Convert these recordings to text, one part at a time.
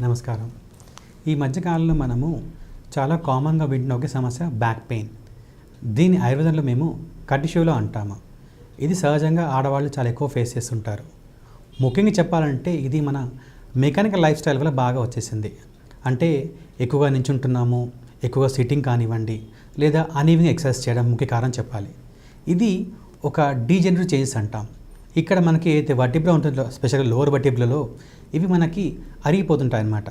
నమస్కారం. ఈ మధ్యకాలంలో మనము చాలా కామన్గా వింటున్న ఒక సమస్య బ్యాక్ పెయిన్. దీన్ని ఆయుర్వేదంలో మేము కటిషోలో అంటాము. ఇది సహజంగా ఆడవాళ్ళు చాలా ఎక్కువ ఫేస్ చేస్తుంటారు. ముఖ్యంగా చెప్పాలంటే ఇది మన మెకానికల్ లైఫ్ స్టైల్ వల్ల బాగా వచ్చేసింది. అంటే ఎక్కువగా నించుంటున్నాము, ఎక్కువగా సిట్టింగ్ కానివ్వండి, లేదా అనీవెన్గా ఎక్సర్సైజ్ చేయడం ముఖ్య కారణం చెప్పాలి. ఇది ఒక డీజనరేటివ్ చేంజెస్ అంటాం. ఇక్కడ మనకి అయితే వర్టిబ్రా ఉంటుందో, స్పెషల్గా లోవర్ వర్టిబ్రాలో ఇవి మనకి అరిగిపోతుంటాయి అన్నమాట.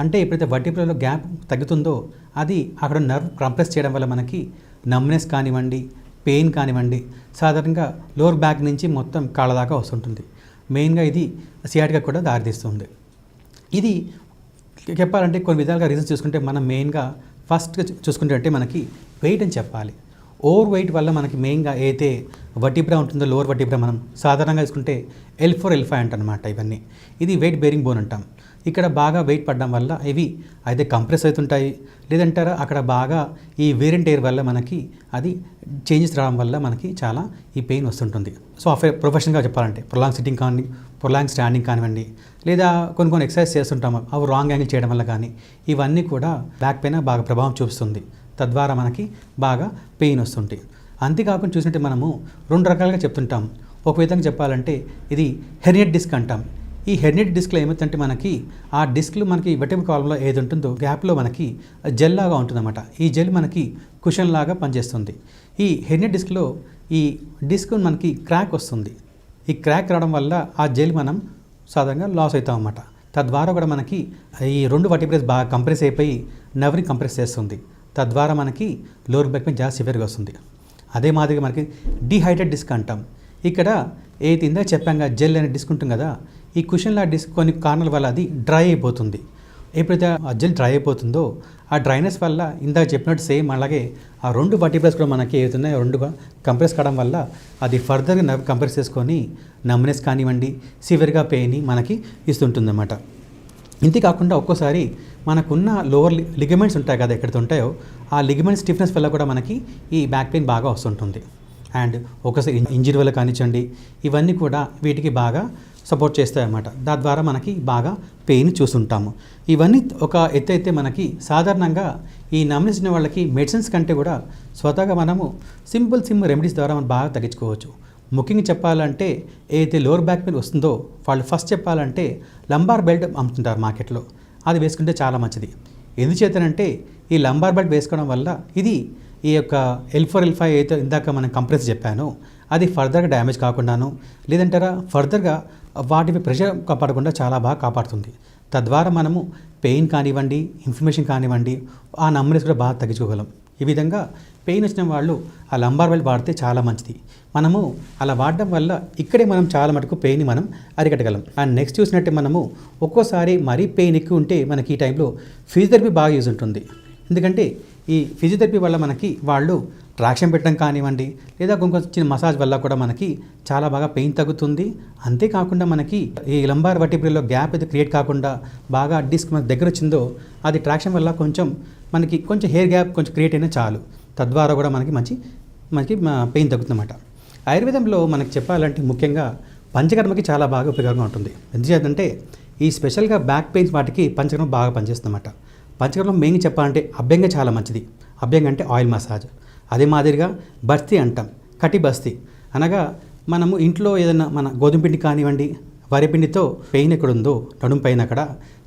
అంటే ఎప్పుడైతే వర్టిబ్రాలో గ్యాప్ తగ్గుతుందో అది అక్కడ నర్వ్ కంప్రెస్ చేయడం వల్ల మనకి నమ్నెస్ కానివ్వండి, పెయిన్ కానివ్వండి, సాధారణంగా లోవర్ బ్యాక్ నుంచి మొత్తం కాళ్ళ దాకా వస్తుంటుంది. మెయిన్గా ఇది సియాటికా కూడా దారితీస్తుంది. ఇది చెప్పాలంటే కొన్ని విధాలుగా రీజన్స్ చూసుకుంటే మనం మెయిన్గా ఫస్ట్గా చూసుకుంటే అంటే మనకి వెయిట్ అని చెప్పాలి. ఓవర్ వెయిట్ వల్ల మనకి మెయిన్గా అయితే వర్టిబ్రా ఉంటుందో లోవర్ వర్టిబ్రా మనం సాధారణంగా తీసుకుంటే L4, L5 అంటనమాట. ఇవన్నీ ఇది వెయిట్ బేరింగ్ బోన్ అంటాం. ఇక్కడ బాగా వెయిట్ పడడం వల్ల ఇవి అయితే కంప్రెస్ అవుతుంటాయి, లేదంటారా అక్కడ బాగా ఈ వేర్ అండ్ టైర్ వల్ల మనకి అది చేంజెస్ రావడం వల్ల మనకి చాలా ఈ పెయిన్ వస్తుంటుంది. సో ప్రొఫెషనల్గా చెప్పాలంటే ప్రొలాంగ్ సిట్టింగ్ కానీ, ప్రొలాంగ్ స్టాండింగ్ కానివ్వండి, లేదా కొన్ని ఎక్సర్సైజ్ చేస్తుంటాము అవి రాంగ్ యాంగిల్ చేయడం వల్ల కానీ ఇవన్నీ కూడా బ్యాక్ పైన బాగా ప్రభావం చూపిస్తుంది. తద్వారా మనకి బాగా పెయిన్ వస్తుంటాయి. అంతేకాకుండా చూసినట్టు మనము రెండు రకాలుగా చెప్తుంటాం. ఒక విధంగా చెప్పాలంటే ఇది హెర్నియట్ డిస్క్ అంటాం. ఈ హెర్నియట్ డిస్క్లో ఏమవుతుందంటే మనకి ఆ డిస్క్లు మనకి వెర్టిబ్రల్ కాలంలో ఏది ఉంటుందో గ్యాప్లో మనకి జెల్ లాగా ఉంటుందన్నమాట. ఈ జెల్ మనకి కుషన్ లాగా పనిచేస్తుంది. ఈ హెర్నియట్ డిస్క్లో ఈ డిస్క్ మనకి క్రాక్ వస్తుంది. ఈ క్రాక్ రావడం వల్ల ఆ జెల్ మనం సాధారణంగా లాస్ అవుతాం అన్నమాట. తద్వారా కూడా మనకి ఈ రెండు వర్టిబ్రేస్ బాగా కంప్రెస్ అయిపోయి నర్వ్ని కంప్రెస్ చేస్తుంది. తద్వారా మనకి లోవర్ బ్యాక్ పెయిన్ చాలా సివియర్గా వస్తుంది. అదే మాదిరిగా మనకి డీహైడ్రేట్ డిస్క్ అంటాం. ఇక్కడ ఏది ఇందాక చెప్పాక జెల్ అనే డిస్క్ ఉంటుంది కదా, ఈ కుషన్లా డిస్క్ కొన్ని కారణాల వల్ల అది డ్రై అయిపోతుంది. ఎప్పుడైతే ఆ జెల్ డ్రై అయిపోతుందో ఆ డ్రైనెస్ వల్ల ఇందాక చెప్పినట్టు సేమ్ అలాగే ఆ రెండు వర్టిబ్రేస్ కూడా మనకి ఏతున్నాయో రెండుగా కంప్రెస్ కావడం వల్ల అది ఫర్దర్గా కంప్రెస్ చేసుకొని నమ్నెస్ కానివ్వండి, సివియర్గా పెయిన్ మనకి ఇస్తుంటుంది అన్నమాట. ఇంతే కాకుండా ఒక్కోసారి మనకున్న లోవర్ లిగమెంట్స్ ఉంటాయి కదా, ఎక్కడైతే ఉంటాయో ఆ లిగమెంట్ స్టిఫ్నెస్ వల్ల కూడా మనకి ఈ బ్యాక్ పెయిన్ బాగా వస్తుంటుంది. అండ్ ఒకసారి ఇంజరీ వల్ల కానివ్వండి, ఇవన్నీ కూడా వీటికి బాగా సపోర్ట్ చేస్తాయి అన్నమాట. దాని ద్వారా మనకి బాగా పెయిన్ చూస్తుంటాము. ఇవన్నీ ఒక ఎత్తు అయితే మనకి సాధారణంగా ఈ నమ్నెస్ ఉన్న వాళ్ళకి మెడిసిన్స్ కంటే కూడా స్వతహాగా మనము సింపుల్ రెమెడీస్ ద్వారా మనం బాగా తగ్గించుకోవచ్చు. ముఖ్యంగా చెప్పాలంటే ఏదైతే లోవర్ బ్యాక్ పెయిన్ వస్తుందో వాళ్ళు ఫస్ట్ చెప్పాలంటే లంబార్ బెల్ట్ అమ్ముతుంటారు మార్కెట్లో. అది వేసుకుంటే చాలా మంచిది. ఎందుచేతనంటే ఈ లంబార్ బెల్ట్ వేసుకోవడం వల్ల ఇది ఈ యొక్క L4, L5 అయితే ఇందాక మనం కంప్రెస్ చెప్పాను అది ఫర్దర్గా డ్యామేజ్ కాకుండాను, లేదంటారా ఫర్దర్గా వాటిపై ప్రెషర్ కాపాడకుండా చాలా బాగా కాపాడుతుంది. తద్వారా మనము పెయిన్ కానివ్వండి, ఇన్ఫ్లమేషన్ కానివ్వండి, ఆ నమ్నెస్ కూడా బాగా తగ్గించుకోగలం. ఈ విధంగా పెయిన్ వచ్చిన వాళ్ళు ఆ లంబార్ బెల్ట్ వాడితే చాలా మంచిది. మనము అలా వాడడం వల్ల ఇక్కడే మనం చాలా మటుకు పెయిన్ని మనం అరికట్టగలం. అండ్ నెక్స్ట్ చూసినట్టే మనము ఒక్కోసారి మరీ పెయిన్ ఎక్కువ ఉంటే మనకి ఈ టైంలో ఫిజియోథెరపీ బాగా యూజ్ ఉంటుంది. ఎందుకంటే ఈ ఫిజియోథెరపీ వల్ల మనకి వాళ్ళు ట్రాక్షన్ పెట్టడం కానివ్వండి, లేదా కొంచెం చిన్న మసాజ్ వల్ల కూడా మనకి చాలా బాగా పెయిన్ తగ్గుతుంది. అంతేకాకుండా మనకి ఈ లంబార్ వర్టిబ్రాలో గ్యాప్ అయితే క్రియేట్ కాకుండా బాగా డిస్క్ మనకి దగ్గర వచ్చిందో అది ట్రాక్షన్ వల్ల మనకి కొంచెం హెయిర్ గ్యాప్ కొంచెం క్రియేట్ అయినా చాలు. తద్వారా కూడా మనకి పెయిన్ తగ్గుతుందన్నమాట. ఆయుర్వేదంలో మనకి చెప్పాలంటే ముఖ్యంగా పంచకర్మకి చాలా బాగా ఉపయోగంగా ఉంటుంది. ఎందుకంటే ఈ స్పెషల్గా బ్యాక్ పెయిన్స్ వాటికి పంచకర్మ బాగా పనిచేస్తుందన్నమాట. పంచకర్మ మెయిన్ చెప్పాలంటే అభ్యంగ చాలా మంచిది. అభ్యంగ అంటే ఆయిల్ మసాజ్. అదే మాదిరిగా బస్తి అంటాం. కటి బస్తి అనగా మనము ఇంట్లో ఏదైనా మన గోధుమ పిండి కానివ్వండి, వరిపిండితో పెయిన్ ఎక్కడుందో నడుము పైన అక్కడ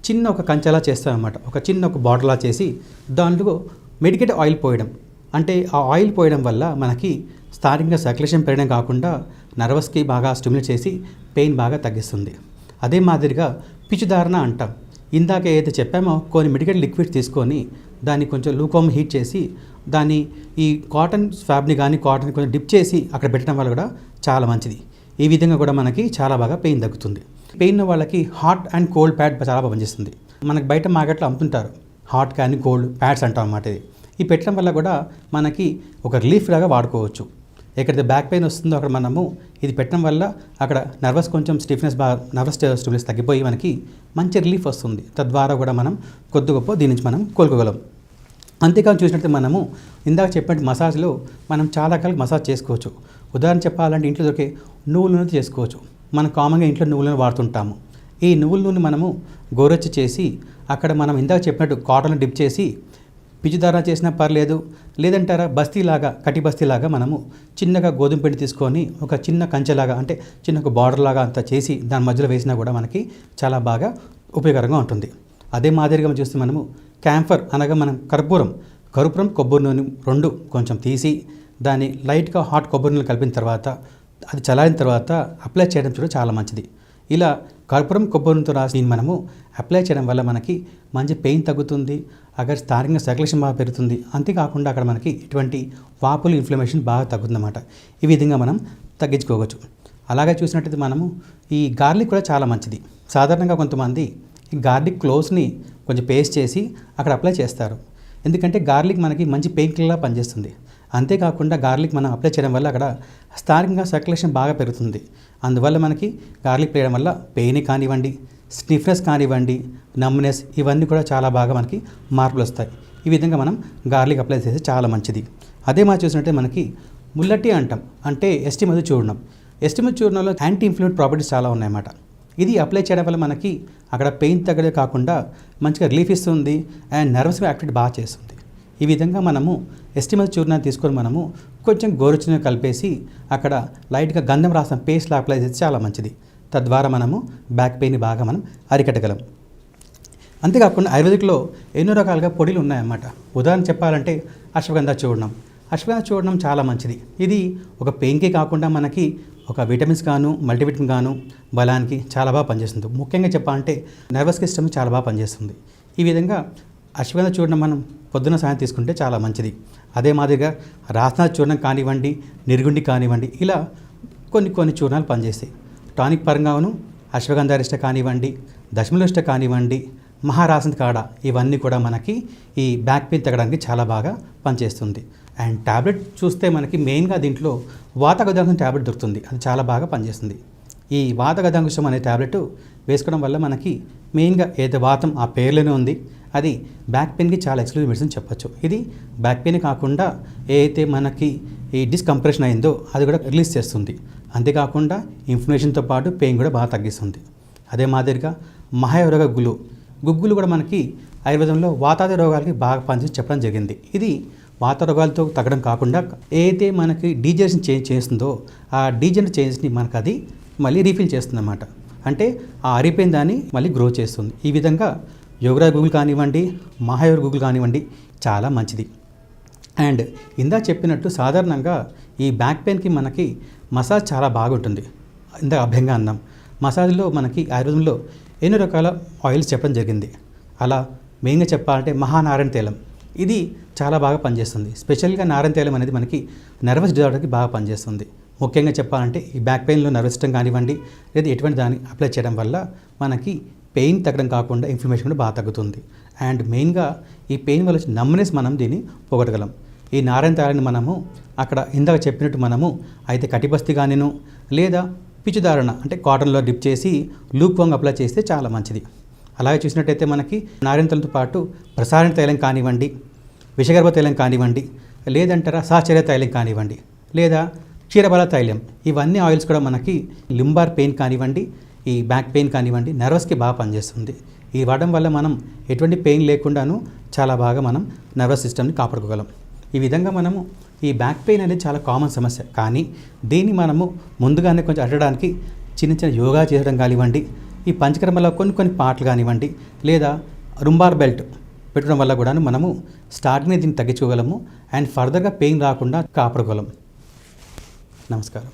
చిన్న ఒక కంచెలా చేస్తామన్నమాట. ఒక బాటిల్లా చేసి దాంట్లో మెడికేట్ ఆయిల్ పోయడం. అంటే ఆ ఆయిల్ పోయడం వల్ల మనకి స్టార్టింగ్గా సర్క్యులేషన్ పెరగడం కాకుండా నర్వస్కి బాగా స్టిమ్యులేట్ చేసి పెయిన్ బాగా తగ్గిస్తుంది. అదే మాదిరిగా పిచ్చిదారణ అంటాం. ఇందాక ఏదైతే చెప్పామో కొన్ని మెడికేట్ లిక్విడ్స్ తీసుకొని దాన్ని కొంచెం లూకామ్ హీట్ చేసి దాన్ని ఈ కాటన్ స్వాబ్ని కానీ కాటన్ కొంచెం డిప్ చేసి అక్కడ పెట్టడం వల్ల కూడా చాలా మంచిది. ఈ విధంగా కూడా మనకి చాలా బాగా పెయిన్ తగ్గుతుంది. పెయిన్ ఉన్న వాళ్ళకి హాట్ అండ్ కోల్డ్ ప్యాడ్ చాలా బాగా పనిచేస్తుంది. మనకి బయట మార్కెట్లో అమ్ముతుంటారు హాట్ కానీ కోల్డ్ ప్యాడ్స్ అంటాం అన్నమాట. ఇది పెట్టడం వల్ల కూడా మనకి ఒక రిలీఫ్ లాగా వాడుకోవచ్చు. ఎక్కడైతే బ్యాక్ పెయిన్ వస్తుందో అక్కడ మనము ఇది పెట్టడం వల్ల అక్కడ నర్వస్ కొంచెం నర్వస్ స్టిఫ్నెస్ తగ్గిపోయి మనకి మంచి రిలీఫ్ వస్తుంది. తద్వారా కూడా మనం కొద్ది గొప్ప దీని నుంచి మనం కోలుకోగలం. అంతేకాదు చూసినట్టు మనము ఇందాక చెప్పినట్టు మసాజ్లో మనం చాలా రకాల మసాజ్ చేసుకోవచ్చు. ఉదాహరణ చెప్పాలంటే ఇంట్లో దొరికే నువ్వుల నూనె చేసుకోవచ్చు. మనం కామన్గా ఇంట్లో నువ్వుల నూనె వాడుతుంటాము. ఈ నువ్వుల నూనె మనము గోరొచ్చి చేసి అక్కడ మనం ఇందాక చెప్పినట్టు కాటన్ డిప్ చేసి పిచ్చిదారా చేసినా పర్లేదు, లేదంటారా బస్తీలాగా కటి బస్తీలాగా మనము చిన్నగా గోధుమ పిండి తీసుకొని ఒక చిన్న కంచెలాగా అంటే చిన్న ఒక బార్డర్ లాగా అంతా చేసి దాని మధ్యలో వేసినా కూడా మనకి చాలా బాగా ఉపయోగకరంగా ఉంటుంది. అదే మాదిరిగా చూస్తే మనము క్యాంఫర్ అనగా మనం కర్పూరం కొబ్బరి నూనె రెండు కొంచెం తీసి దాన్ని లైట్గా హాట్ కొబ్బరి నూనె కలిపిన తర్వాత అది చల్లారిన తర్వాత అప్లై చేయడం కూడా చాలా మంచిది. ఇలా కర్పూరం కొబ్బరి నూనెతో రాసి మనము అప్లై చేయడం వల్ల మనకి మంచి పెయిన్ తగ్గుతుంది, అక్కడ స్థానికంగా సర్క్యులేషన్ బాగా పెరుగుతుంది. అంతేకాకుండా అక్కడ మనకి ఇటువంటి వాపులు ఇన్ఫ్లమేషన్ బాగా తగ్గుతుందన్నమాట. ఈ విధంగా మనం తగ్గించుకోవచ్చు. అలాగే చూసినట్టయితే మనము ఈ గార్లిక్ కూడా చాలా మంచిది. సాధారణంగా కొంతమంది ఈ గార్లిక్ క్లోవ్స్ని కొంచెం పేస్ట్ చేసి అక్కడ అప్లై చేస్తారు. ఎందుకంటే గార్లిక్ మనకి మంచి పెయిన్ కిల్లర్లా పనిచేస్తుంది. అంతేకాకుండా గార్లిక్ మనం అప్లై చేయడం వల్ల అక్కడ స్థానికంగా సర్క్యులేషన్ బాగా పెరుగుతుంది. అందువల్ల మనకి గార్లిక్ వేయడం వల్ల పెయిన్ కానివ్వండి, స్టిఫ్నెస్ కానివ్వండి, నమ్నెస్ ఇవన్నీ కూడా చాలా బాగా మనకి మార్పులు వస్తాయి. ఈ విధంగా మనం గార్లిక్ అప్లై చేస్తే చాలా మంచిది. అదే మనం చూసినట్టే మనకి ముల్లట్టి అంటాం, అంటే ఎస్టిమధు చూర్ణం. ఎస్టిమధు చూర్ణంలో యాంటీ ఇన్ఫ్లమేటరీ ప్రాపర్టీస్ చాలా ఉన్నాయన్నమాట. ఇది అప్లై చేయడం వల్ల మనకి అక్కడ పెయిన్ తగ్గడే కాకుండా మంచిగా రిలీఫ్ ఇస్తుంది అండ్ నర్వస్ యాక్టివిటీ బాగా చేస్తుంది. ఈ విధంగా మనము ఎస్టిమధు చూర్ణాన్ని తీసుకొని మనము కొంచెం గోరుచిని కలిపేసి అక్కడ లైట్గా గంధం రాసిన పేస్ట్లా అప్లై చేస్తే చాలా మంచిది. తద్వారా మనము బ్యాక్ పెయిన్ని బాగా మనం అరికట్టగలం. అంతేకాకుండా ఆయుర్వేదిక్లో ఎన్నో రకాలుగా పొడిలు ఉన్నాయన్నమాట. ఉదాహరణ చెప్పాలంటే అశ్వగంధ చూర్ణం చాలా మంచిది. ఇది ఒక పెయిన్కి కాకుండా మనకి ఒక విటమిన్స్ గాను మల్టీవిటమిన్ గాను బలానికి చాలా బాగా పనిచేస్తుంది. ముఖ్యంగా చెప్పాలంటే నర్వస్ సిస్టమ్ చాలా బాగా పనిచేస్తుంది. ఈ విధంగా అశ్వగంధ చూర్ణం మనం పొద్దున సాయం తీసుకుంటే చాలా మంచిది. అదే మాదిరిగా రాసనాథ్ చూర్ణం కానివ్వండి, నిర్గుండి కానివ్వండి, ఇలా కొన్ని చూర్ణాలు పనిచేస్తాయి. టానిక్ పరంగాను అశ్వగంధారిష్ట కానివ్వండి, దశమలిష్ట కానివ్వండి, మహారాసంత్ కాడ ఇవన్నీ కూడా మనకి ఈ బ్యాక్ పెయిన్ తగ్గడానికి చాలా బాగా పనిచేస్తుంది. అండ్ ట్యాబ్లెట్ చూస్తే మనకి మెయిన్గా దీంట్లో వాతగదాంకుశం ట్యాబ్లెట్ దొరుకుతుంది. అది చాలా బాగా పనిచేస్తుంది. ఈ వాతగదాంకుశం అనే ట్యాబ్లెట్ వేసుకోవడం వల్ల మనకి మెయిన్గా ఏదైతే వాతం ఆ పేర్లోనే ఉంది, అది బ్యాక్ పెయిన్కి చాలా ఎక్స్క్లూజివ్ మెడిసిన్ చెప్పొచ్చు. ఇది బ్యాక్ పెయిన్ కాకుండా ఏదైతే మనకి ఈ డిస్కంప్రెషన్ అయిందో అది కూడా రిలీజ్ చేస్తుంది. అంతేకాకుండా ఇన్ఫ్లమేషన్తో పాటు పెయిన్ కూడా బాగా తగ్గిస్తుంది. అదే మాదిరిగా మహాయోగ గుగ్గులు కూడా మనకి ఆయుర్వేదంలో వాతాది రోగాలకి బాగా పనిచేసి చెప్పడం జరిగింది. ఇది వాత రోగాలతో తగ్గడం కాకుండా ఏదైతే మనకి డీజనరేషన్ చేంజ్ చేస్తుందో ఆ డీజనరేట్ చేంజ్ని మనకు అది మళ్ళీ రీఫిల్ చేస్తుంది అన్నమాట. అంటే ఆ అరిపోయిన దాన్ని మళ్ళీ గ్రో చేస్తుంది. ఈ విధంగా యోగరాజ్ గూగుల్ కానివ్వండి, మహాయోగ గూగుల్ కానివ్వండి చాలా మంచిది. అండ్ ఇందా చెప్పినట్టు సాధారణంగా ఈ బ్యాక్ పెయిన్కి మనకి మసాజ్ చాలా బాగుంటుంది. ఇందా అభ్యంగా అన్నాం. మసాజ్లో మనకి ఆయుర్వేదంలో ఎన్నో రకాల ఆయిల్స్ చెప్పడం జరిగింది. అలా మెయిన్గా చెప్పాలంటే మహానారాయణ తైలం ఇది చాలా బాగా పనిచేస్తుంది. స్పెషల్గా నారాయణ తైలం అనేది మనకి నర్వస్ డిజార్డర్కి బాగా పనిచేస్తుంది. ముఖ్యంగా చెప్పాలంటే ఈ బ్యాక్ పెయిన్లో నర్వస్ సిస్టమ్ కానివ్వండి లేదా ఎటువంటి దాన్ని అప్లై చేయడం వల్ల మనకి పెయిన్ తగ్గడం కాకుండా ఇన్ఫ్లమేషన్ కూడా బాగా తగ్గుతుంది. అండ్ మెయిన్గా ఈ పెయిన్ వల్ల నమ్నెస్ మనం దీన్ని పోగొట్టగలం. ఈ నారాయణ తైలాన్ని మనము అక్కడ ఇందాక చెప్పినట్టు మనము అయితే కటిబస్తి కానిను లేదా పిచ్చిదారణ అంటే కాటన్లో డిప్ చేసి లూక్ వాంగ్ అప్లై చేస్తే చాలా మంచిది. అలాగే చూసినట్టయితే మనకి నారాయణ తైలంతో పాటు ప్రసారణ తైలం కానివ్వండి, విషగర్భ తైలం కానివ్వండి, లేదంటారా సాచర్య తైలం కానివ్వండి, లేదా క్షీరబల తైలం, ఇవన్నీ ఆయిల్స్ కూడా మనకి లింబార్ పెయిన్ కానివ్వండి, ఈ బ్యాక్ పెయిన్ కానివ్వండి, నర్వస్కి బాగా పనిచేస్తుంది. ఈ వాడడం వల్ల మనం ఎటువంటి పెయిన్ లేకుండాను చాలా బాగా మనం నర్వస్ సిస్టమ్ని కాపాడుకోగలం. ఈ విధంగా మనము ఈ బ్యాక్ పెయిన్ అనేది చాలా కామన్ సమస్య. కానీ దీన్ని మనము ముందుగానే కొంచెం అడగడానికి చిన్న యోగా చేయడం కానివ్వండి, ఈ పంచకర్మలో కొన్ని పాటలు కానివ్వండి, లేదా రుంబార్ బెల్ట్ పెట్టడం వల్ల కూడా మనము స్టార్టింగ్ దీన్ని తగ్గించుకోగలము అండ్ ఫర్దర్గా పెయిన్ రాకుండా కాపాడుకోగలం. నమస్కారం.